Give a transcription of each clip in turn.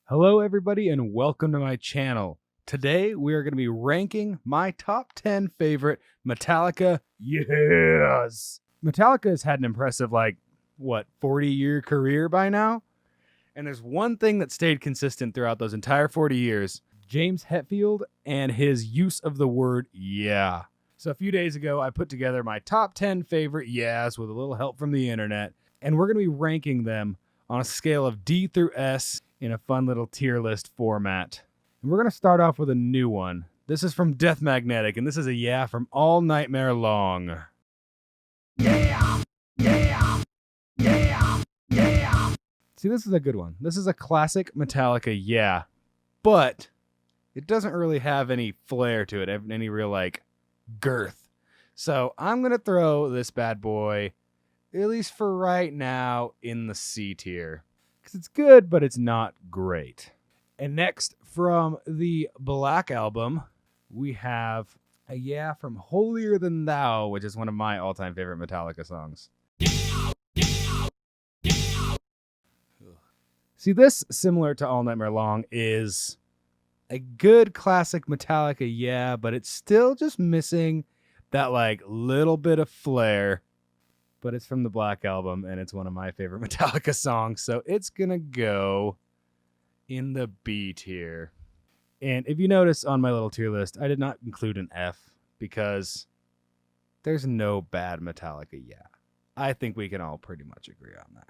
Hello, everybody, and welcome to my channel. Today, we are going to be ranking my top 10 favorite Metallica yeahs. Metallica has had an impressive, 40-year career by now? And there's one thing that stayed consistent throughout those entire 40 years, James Hetfield and his use of the word yeah. So a few days ago, I put together my top 10 favorite yeahs with a little help from the internet, and we're going to be ranking them on a scale of D through S in a fun little tier list format. And we're going to start off with a new one. This is from Death Magnetic, and this is a yeah from All Nightmare Long. Yeah! Yeah! Yeah! Yeah! See, this is a good one. This is a classic Metallica yeah, but it doesn't really have any flair to it, any real, girth. So I'm going to throw this bad boy, at least for right now, in the C tier. Because it's good, but it's not great. And next, from the Black Album, we have a yeah from Holier Than Thou, which is one of my all-time favorite Metallica songs. See, this, similar to All Nightmare Long, is a good classic Metallica yeah, but it's still just missing that little bit of flair. But it's from the Black Album, and it's one of my favorite Metallica songs, so it's gonna go in the B tier. And if you notice on my little tier list, I did not include an F because there's no bad Metallica yeah. I think we can all pretty much agree on that.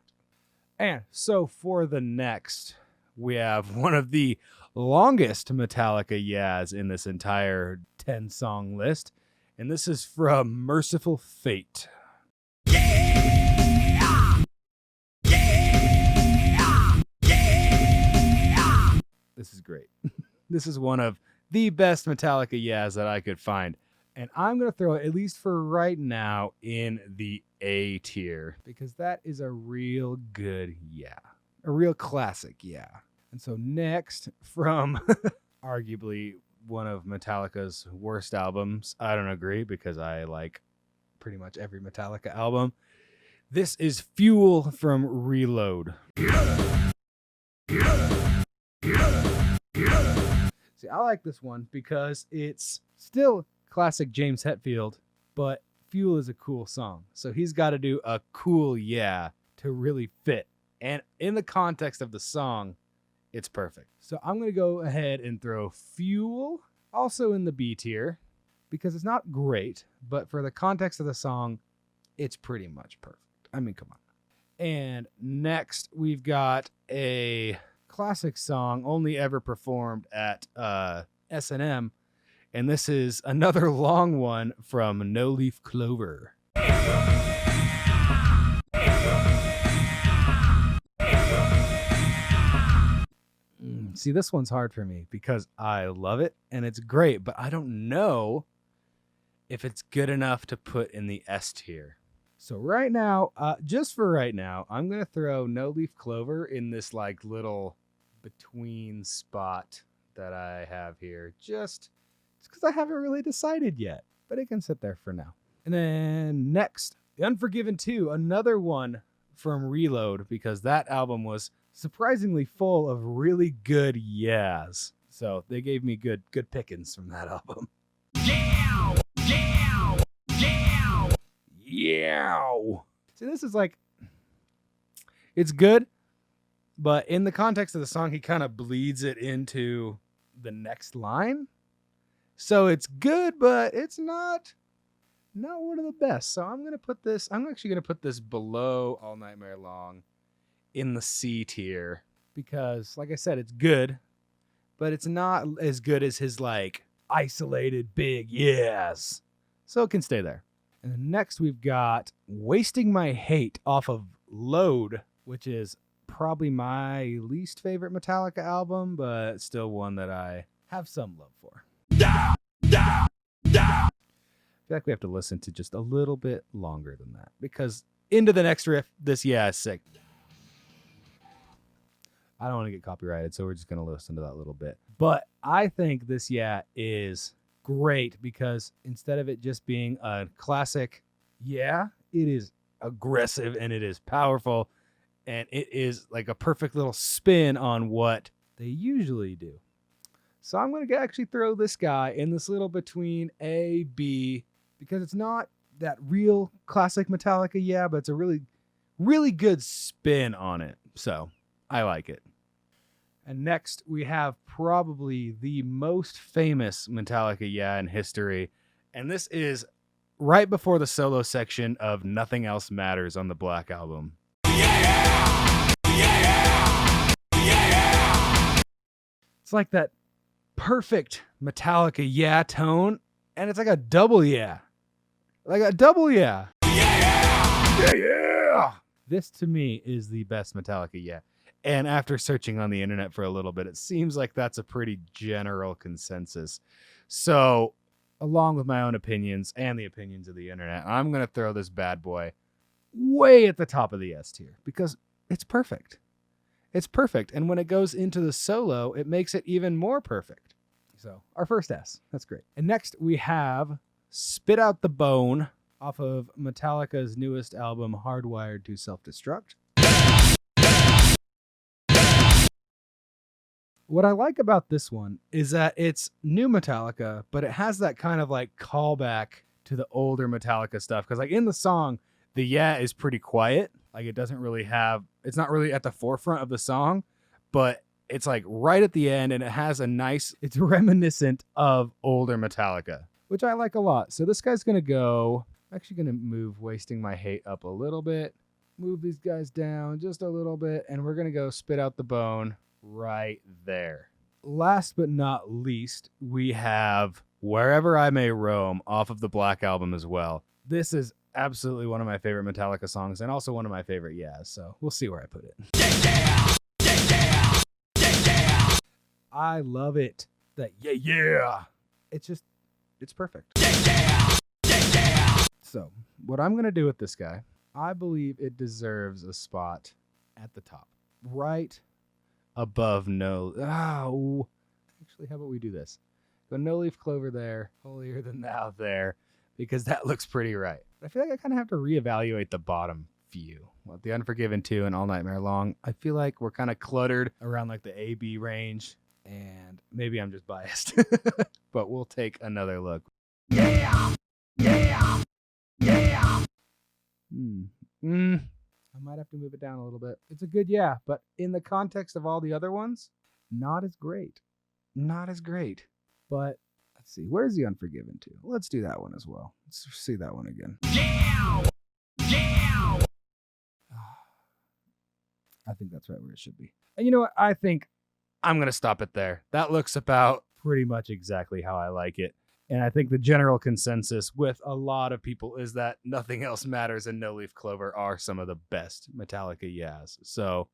And so for the next, we have one of the longest Metallica yeahs in this entire 10-song list, and this is from Merciful Fate. Yeah! Yeah! Yeah! This is great. This is one of the best Metallica yeahs that I could find. And I'm going to throw it, at least for right now, in the A tier. Because that is a real good yeah. A real classic yeah. And so next, from arguably one of Metallica's worst albums, I don't agree because I like pretty much every Metallica album. This is Fuel from Reload. See, I like this one because it's still classic James Hetfield, but Fuel is a cool song. So he's got to do a cool yeah to really fit. And in the context of the song, it's perfect. So I'm going to go ahead and throw Fuel also in the B tier, because it's not great, but for the context of the song, it's pretty much perfect. I mean, come on. And next, we've got a classic song only ever performed at S&M, and this is another long one from No Leaf Clover. See, this one's hard for me because I love it and it's great, but I don't know if it's good enough to put in the S tier. So right now, just for right now, I'm going to throw No Leaf Clover in this little between spot that I have here. Just because I haven't really decided yet, but it can sit there for now. And then next, The Unforgiven 2, another one from Reload, because that album was surprisingly full of really good yeahs. So they gave me good pickings from that album. Yeah! Yeah! Yeah! Yeah! See, this is it's good, but in the context of the song, he kind of bleeds it into the next line. So it's good, but it's not one of the best. So I'm actually going to put this below All Nightmare Long in the C tier, because like I said, it's good, but it's not as good as his isolated big yes. So it can stay there. And then next we've got Wasting My Hate off of Load, which is probably my least favorite Metallica album, but still one that I have some love for. I feel like we have to listen to just a little bit longer than that, because into the next riff, this yeah is sick. I don't want to get copyrighted, so we're just going to listen to that little bit. But I think this yeah is great because instead of it just being a classic yeah, it is aggressive and it is powerful, and it is like a perfect little spin on what They usually do. So I'm going to actually throw this guy in this little between A, B, because it's not that real classic Metallica, yeah, but it's a really, really good spin on it. So I like it. And next we have probably the most famous Metallica yeah in history. And this is right before the solo section of Nothing Else Matters on the Black Album. Yeah! Yeah! Yeah! It's like that perfect Metallica yeah tone, and it's like a double yeah. Like a double yeah. Yeah! Yeah, yeah! This to me is the best Metallica yeah. And after searching on the internet for a little bit, it seems like that's a pretty general consensus. So, along with my own opinions and the opinions of the internet, I'm going to throw this bad boy way at the top of the S tier because it's perfect. It's perfect. And when it goes into the solo, it makes it even more perfect. So our first S, that's great. And next we have Spit Out the Bone off of Metallica's newest album, Hardwired to Self-Destruct. What I like about this one is that it's new Metallica, but it has that kind of like callback to the older Metallica stuff. Because like in the song, the yeah is pretty quiet. Like it doesn't really have, it's not really at the forefront of the song, but it's like right at the end and it has a nice, it's reminiscent of older Metallica, which I like a lot. So this guy's going to go, I'm actually going to move Wasting My Hate up a little bit, move these guys down just a little bit, and we're going to go Spit Out the Bone right there. Last but not least, we have Wherever I May Roam off of the Black Album as well. This is absolutely one of my favorite Metallica songs and also one of my favorite yeahs, so we'll see where I put it. I love it. That yeah. It's perfect. So, what I'm going to do with this guy, I believe it deserves a spot at the top. Right above No... Oh. Actually, how about we do this? Go No Leaf Clover there, Holier Than Thou there, because that looks pretty right. But I feel like I kind of have to reevaluate the bottom few. Well, The Unforgiven 2 and All Nightmare Long, I feel like we're kind of cluttered around like the A-B range, and maybe I'm just biased. But we'll take another look. Yeah! Yeah! Yeah! I might have to move it down a little bit. It's a good yeah, but in the context of all the other ones, not as great. Not as great. But let's see, where's The Unforgiven 2? Let's do that one as well. Let's see that one again. Yeah! Yeah! I think that's right where it should be. And you know what? I think I'm going to stop it there. That looks about pretty much exactly how I like it. And I think the general consensus with a lot of people is that Nothing Else Matters and No Leaf Clover are some of the best Metallica yeahs. So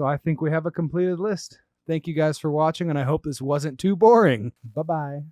I think we have a completed list. Thank you guys for watching, and I hope this wasn't too boring. Bye-bye.